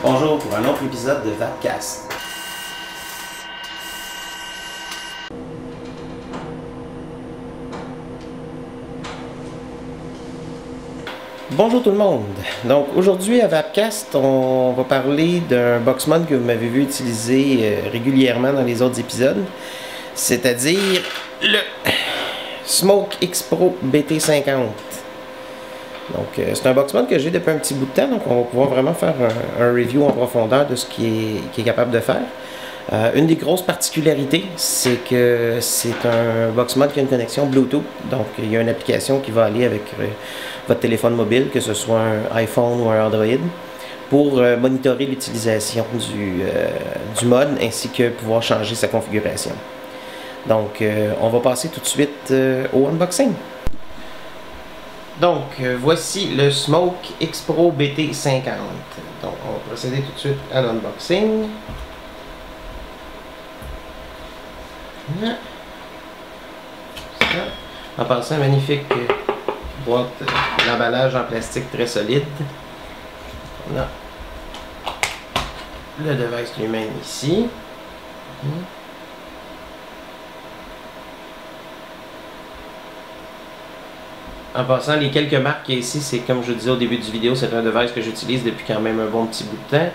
Bonjour pour un autre épisode de Vapcast. Bonjour tout le monde. Donc aujourd'hui à Vapcast, on va parler d'un box mod que vous m'avez vu utiliser régulièrement dans les autres épisodes, c'est-à-dire le Smoke X Pro BT50. Donc c'est un box mod que j'ai depuis un petit bout de temps, donc on va pouvoir vraiment faire un review en profondeur de ce qu'il est capable de faire. Une des grosses particularités, c'est que c'est un box mod qui a une connexion Bluetooth, donc il y a une application qui va aller avec votre téléphone mobile, que ce soit un iPhone ou un Android, pour monitorer l'utilisation du mod ainsi que pouvoir changer sa configuration. Donc on va passer tout de suite au unboxing. Donc voici le Smoke X Pro BT50. Donc on va procéder tout de suite à l'unboxing. En passant, magnifique boîte d'emballage en plastique très solide. On a le device lui-même ici. En passant, les quelques marques qu'il y a ici, c'est comme je disais au début du vidéo, c'est un device que j'utilise depuis quand même un bon petit bout de temps.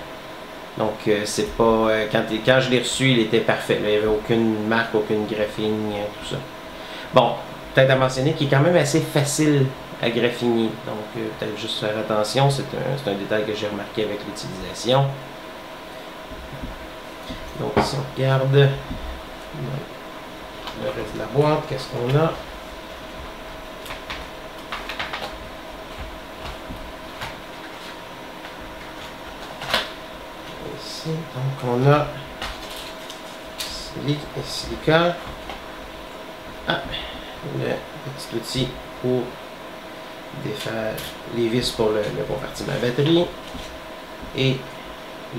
Donc c'est pas quand je l'ai reçu, il était parfait. Là, il n'y avait aucune marque, aucune graphine, tout ça. Bon, peut-être à mentionner qu'il est quand même assez facile à graphiner. Donc peut-être juste faire attention, c'est un détail que j'ai remarqué avec l'utilisation. Donc si on regarde le reste de la boîte, qu'est-ce qu'on a? Donc on a silicone, le petit outil pour défaire les vis pour le compartiment batterie et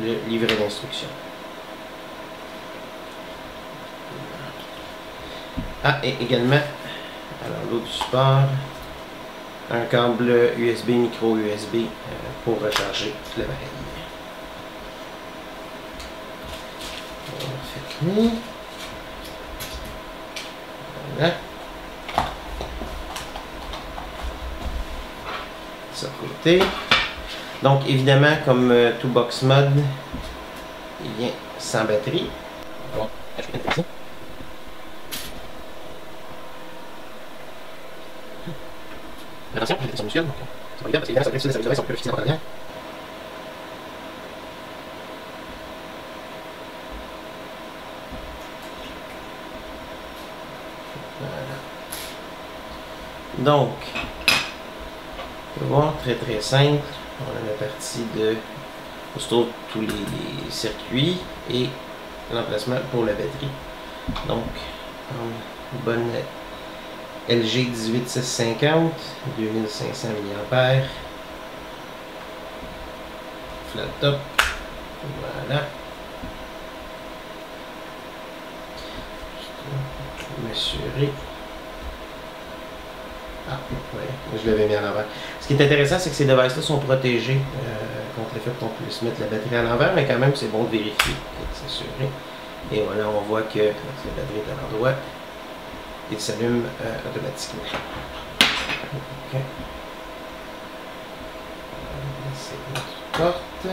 le livret d'instruction. Et également, alors l'autre du support, un câble USB, micro USB pour recharger l'appareil. Voilà. Ça côté. Donc évidemment, comme tout box mod, il vient sans batterie. Attention, j'ai des sons musicales, donc c'est pas évident parce qu'évidemment, ça brille sur les devices, on peut le fixer en arrière. Donc, on peut voir, très simple, on a la partie de où se trouvent tous les circuits et l'emplacement pour la batterie. Donc, une bonne LG 18650, 2500 mAh, flat top, voilà. Je vais m'assurer. Ouais, je l'avais mis à l'envers. Ce qui est intéressant, c'est que ces devices-là sont protégés contre le fait qu'on puisse mettre la batterie à l'envers, mais quand même, c'est bon de vérifier, de s'assurer. Et voilà, on voit que la batterie est à l'endroit. Il s'allume automatiquement. Okay. C'est notre porte.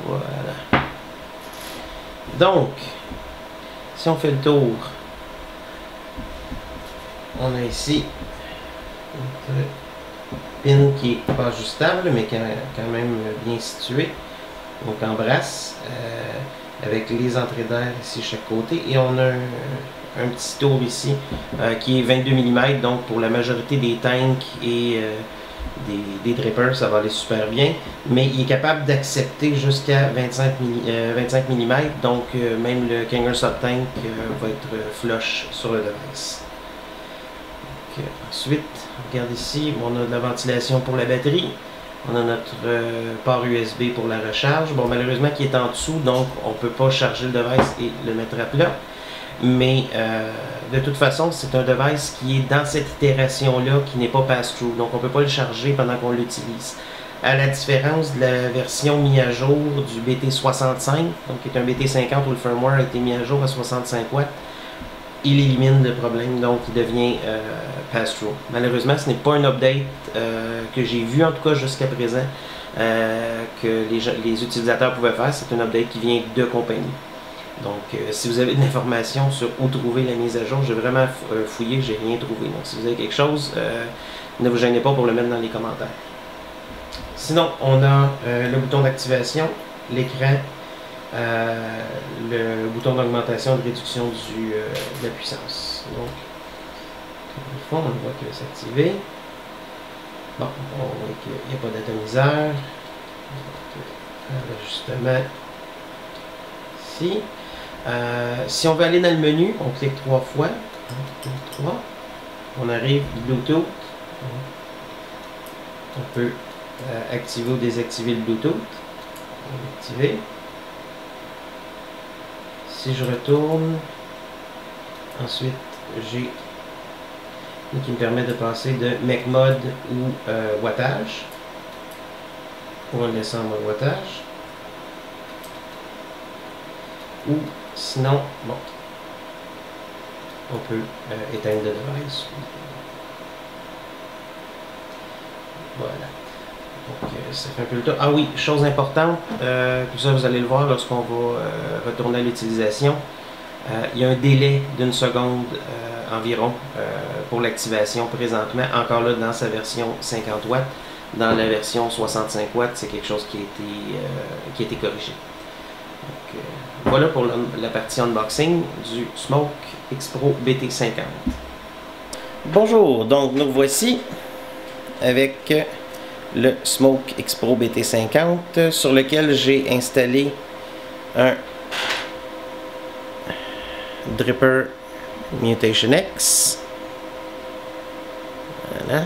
Voilà. Donc, si on fait le tour, on a ici notre pin qui est pas ajustable, mais quand même bien situé. Donc en brasse, avec les entrées d'air ici chaque côté. Et on a un petit tour ici qui est 22 mm, donc pour la majorité des tanks et des drippers, ça va aller super bien. Mais il est capable d'accepter jusqu'à 25 mm, donc même le Kangaroo Tank va être flush sur le device. Donc, ensuite, regarde ici, on a de la ventilation pour la batterie. On a notre port USB pour la recharge. Bon, malheureusement, qui est en dessous, donc on ne peut pas charger le device et le mettre à plat. Mais de toute façon, c'est un device qui est dans cette itération-là, qui n'est pas pass-through. Donc, on ne peut pas le charger pendant qu'on l'utilise. À la différence de la version mise à jour du BT65, donc qui est un BT50 où le firmware a été mis à jour à 65 watts, il élimine le problème, donc il devient pass-through. Malheureusement, ce n'est pas un update que j'ai vu, en tout cas jusqu'à présent, que les utilisateurs pouvaient faire. C'est un update qui vient de compagnie. Donc, si vous avez de l'information sur où trouver la mise à jour, j'ai vraiment fouillé, j'ai rien trouvé. Donc, si vous avez quelque chose, ne vous gênez pas pour le mettre dans les commentaires. Sinon, on a le bouton d'activation, l'écran, le bouton d'augmentation, de réduction de la puissance. Donc, au fond, on voit qu'il va s'activer. Bon, on voit qu'il n'y a pas d'atomiseur. L'ajustement ici. Si on veut aller dans le menu, on clique 3 fois. 1, 2, 3. On arrive Bluetooth. On peut activer ou désactiver le Bluetooth. On va l'activer. Si je retourne, ensuite j'ai qui me permet de passer de Make Mode ou wattage. On va le laisser en mode wattage. Ou sinon, bon, on peut éteindre le device. Voilà. Donc, ça fait un peu le tour. Ah oui, chose importante, puis ça vous allez le voir lorsqu'on va retourner à l'utilisation. Il y a un délai d'une seconde environ pour l'activation présentement, encore là dans sa version 50 watts. Dans la version 65 watts, c'est quelque chose qui a été corrigé. Donc, voilà pour la partie unboxing du Smoke X-Pro BT50. Bonjour, donc nous voici avec le Smoke X-Pro BT50 sur lequel j'ai installé un Dripper Mutation X. Voilà.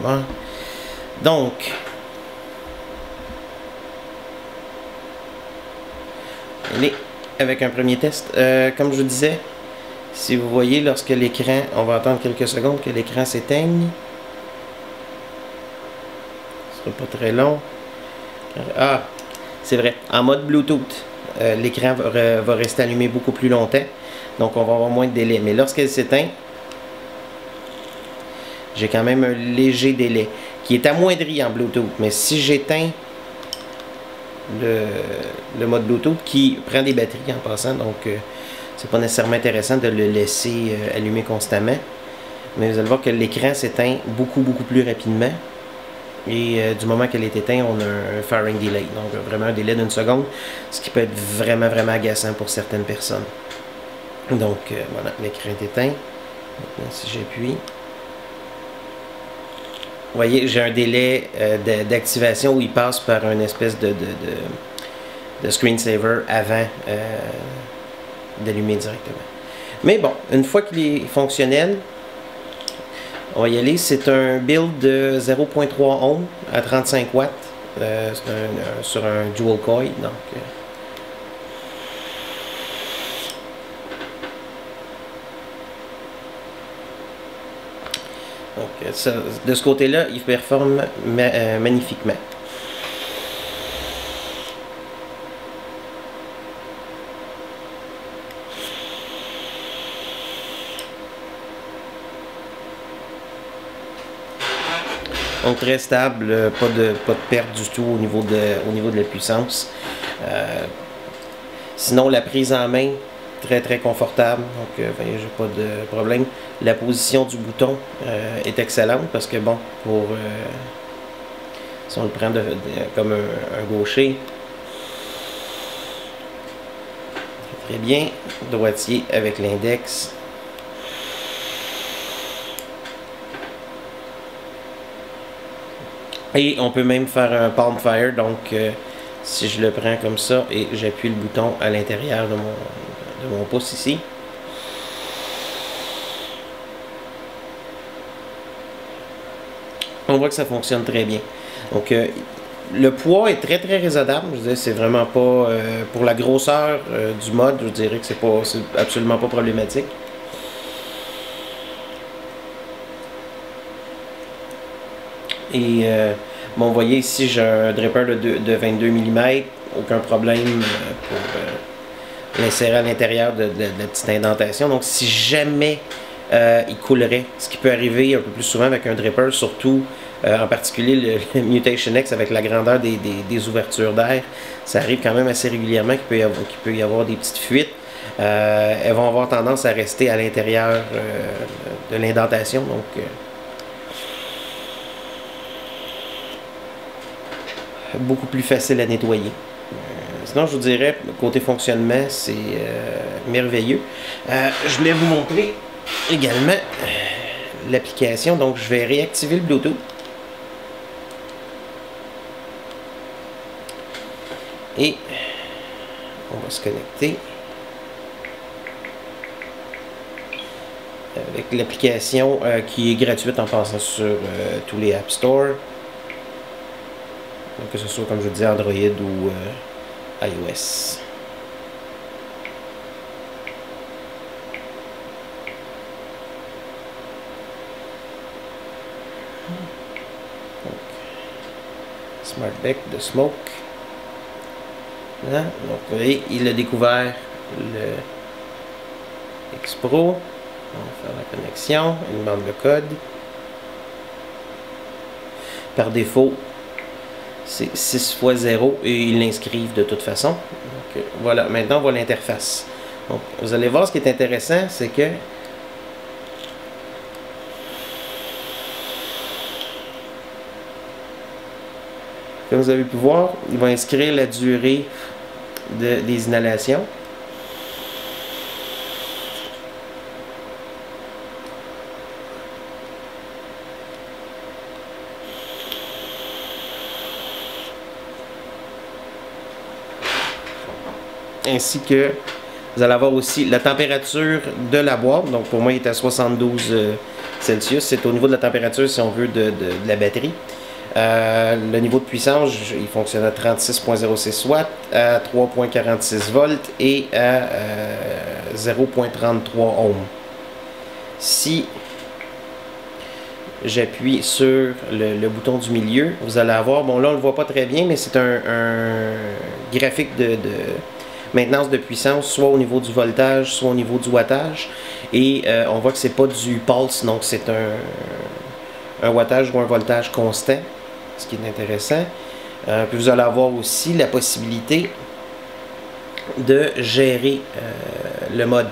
Bon. Donc, il est avec un premier test. Comme je vous disais, si vous voyez lorsque l'écran, on va attendre quelques secondes que l'écran s'éteigne. Ce sera pas très long. Ah, c'est vrai. En mode Bluetooth, l'écran va rester allumé beaucoup plus longtemps. Donc on va avoir moins de délai. Mais lorsqu'elle s'éteint, j'ai quand même un léger délai qui est amoindri en Bluetooth. Mais si j'éteins le mode Bluetooth qui prend des batteries en passant, donc c'est pas nécessairement intéressant de le laisser allumer constamment. Mais vous allez voir que l'écran s'éteint beaucoup plus rapidement. Et du moment qu'elle est éteinte, on a un firing delay. Donc vraiment un délai d'une seconde, ce qui peut être vraiment agaçant pour certaines personnes. Donc voilà, l'écran est éteint. Maintenant si j'appuie, vous voyez, j'ai un délai d'activation où il passe par une espèce de screensaver avant d'allumer directement. Mais bon, une fois qu'il est fonctionnel, on va y aller. C'est un build de 0.3 ohms à 35 watts sur un dual coil. Donc ça, de ce côté-là, il performe magnifiquement. Donc très stable, pas de perte du tout au niveau de la puissance. Sinon la prise en main, très confortable, donc j'ai pas de problème. La position du bouton est excellente parce que bon, si on le prend comme un gaucher, très bien, droitier avec l'index. Et on peut même faire un palm fire, donc si je le prends comme ça et j'appuie le bouton à l'intérieur de mon pouce ici. On voit que ça fonctionne très bien. Donc le poids est très très raisonnable. Je veux dire, c'est vraiment pas pour la grosseur du mode, je dirais que c'est absolument pas problématique. Et bon, vous voyez ici, j'ai un dripper de 22 mm, aucun problème pour l'insérer à l'intérieur de la petite indentation. Donc si jamais il coulerait, ce qui peut arriver un peu plus souvent avec un dripper, surtout en particulier le Mutation X avec la grandeur des ouvertures d'air, ça arrive quand même assez régulièrement qu'il peut y avoir des petites fuites. Elles vont avoir tendance à rester à l'intérieur de l'indentation. Donc beaucoup plus facile à nettoyer. Sinon, je vous dirais, côté fonctionnement, c'est merveilleux. Je voulais vous montrer également l'application. Donc, je vais réactiver le Bluetooth. Et on va se connecter avec l'application qui est gratuite en passant sur tous les App Store. Que ce soit, comme je vous disais, Android ou iOS. Donc, Smart Deck de Smoke. Hein? Donc, vous voyez, il a découvert le X-Pro. On va faire la connexion. Il demande le code. Par défaut, c'est 6 x 0 et ils l'inscrivent de toute façon. Donc, voilà, maintenant on voit l'interface. Donc, vous allez voir, ce qui est intéressant, c'est que comme vous avez pu voir, il va inscrire la durée des inhalations. Ainsi que vous allez avoir aussi la température de la boîte. Donc pour moi, il est à 72 Celsius. C'est au niveau de la température, si on veut, de la batterie. Le niveau de puissance, il fonctionne à 36.06 watts, à 3.46 volts et à 0.33 ohms. Si j'appuie sur le bouton du milieu, vous allez avoir, bon là on ne le voit pas très bien, mais c'est un graphique de maintenance de puissance, soit au niveau du voltage, soit au niveau du wattage. Et on voit que c'est pas du pulse, donc c'est un wattage ou un voltage constant, ce qui est intéressant. Puis vous allez avoir aussi la possibilité de gérer le mode.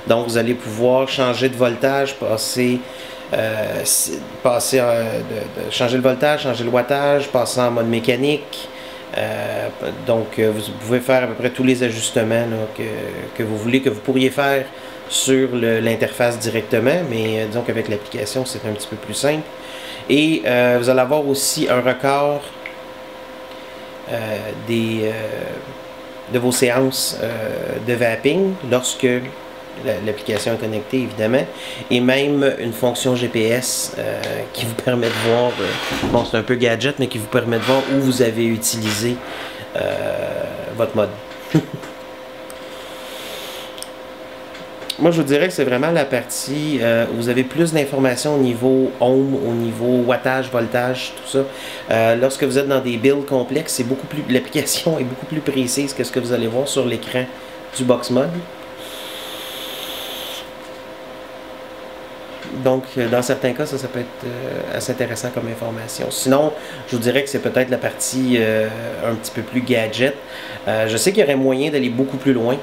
Donc vous allez pouvoir changer de voltage, changer le voltage, changer le wattage, passer en mode mécanique. Donc vous pouvez faire à peu près tous les ajustements là, que vous voulez, que vous pourriez faire sur l'interface directement, mais disons qu'avec l'application c'est un petit peu plus simple. Et vous allez avoir aussi un record de vos séances de vaping lorsque l'application est connectée, évidemment, et même une fonction GPS qui vous permet de voir, bon c'est un peu gadget, mais qui vous permet de voir où vous avez utilisé votre mode. Moi je vous dirais que c'est vraiment la partie où vous avez plus d'informations au niveau ohm, au niveau wattage, voltage, tout ça. Lorsque vous êtes dans des builds complexes, c'est beaucoup plus, l'application est beaucoup plus précise que ce que vous allez voir sur l'écran du box mode. Donc, dans certains cas, ça peut être assez intéressant comme information. Sinon, je vous dirais que c'est peut-être la partie un petit peu plus gadget. Je sais qu'il y aurait moyen d'aller beaucoup plus loin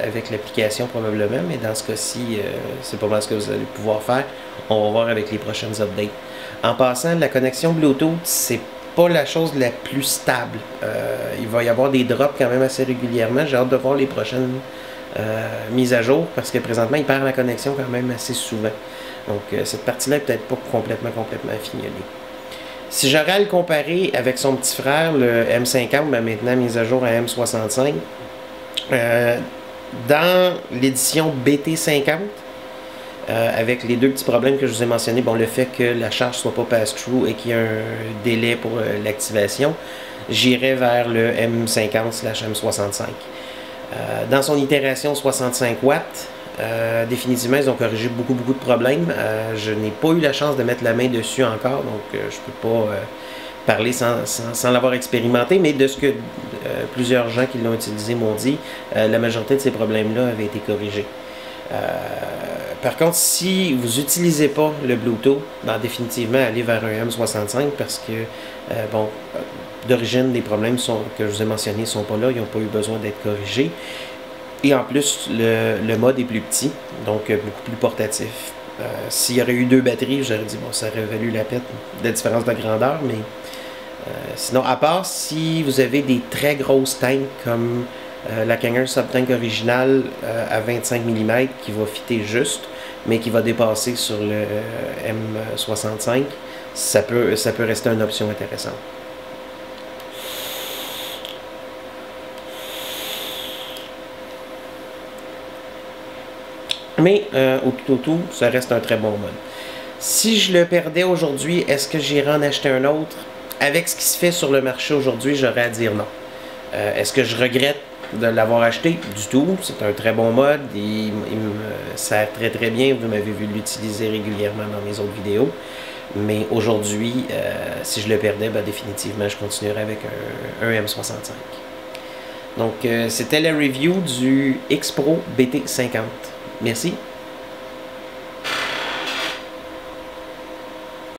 avec l'application probablement, mais dans ce cas-ci, c'est pas mal ce que vous allez pouvoir faire. On va voir avec les prochaines updates. En passant, la connexion Bluetooth, c'est pas la chose la plus stable. Il va y avoir des drops quand même assez régulièrement. J'ai hâte de voir les prochaines mises à jour parce que présentement, il perd la connexion quand même assez souvent. Donc cette partie-là est peut-être pas complètement fignolée. Si j'aurais à le comparer avec son petit frère, le M50, ben maintenant mis à jour à M65, dans l'édition BT50, avec les deux petits problèmes que je vous ai mentionnés, bon, le fait que la charge ne soit pas pass-through et qu'il y ait un délai pour l'activation, j'irais vers le M50/M65. Dans son itération 65 watts, définitivement, ils ont corrigé beaucoup de problèmes. Je n'ai pas eu la chance de mettre la main dessus encore, donc je ne peux pas parler sans l'avoir expérimenté, mais de ce que plusieurs gens qui l'ont utilisé m'ont dit, la majorité de ces problèmes-là avaient été corrigés. Par contre, si vous n'utilisez pas le Bluetooth, ben, définitivement, allez vers un M65 parce que, bon, d'origine, les problèmes que je vous ai mentionnés ne sont pas là, ils n'ont pas eu besoin d'être corrigés. Et en plus, le mode est plus petit, donc beaucoup plus portatif. S'il y aurait eu 2 batteries, j'aurais dit, bon, ça aurait valu la peine, la différence de grandeur, mais sinon, à part si vous avez des très grosses tanks comme la Kangaroo Subtank originale à 25 mm qui va fitter juste, mais qui va dépasser sur le M65, ça peut rester une option intéressante. Mais au tout, ça reste un très bon mode. Si je le perdais aujourd'hui, est-ce que j'irais en acheter un autre? Avec ce qui se fait sur le marché aujourd'hui, j'aurais à dire non. Est-ce que je regrette de l'avoir acheté? Du tout. C'est un très bon mode. Il me sert très bien. Vous m'avez vu l'utiliser régulièrement dans mes autres vidéos. Mais aujourd'hui, si je le perdais, ben, définitivement, je continuerais avec un M65. Donc, c'était la review du X-Pro BT50. Merci.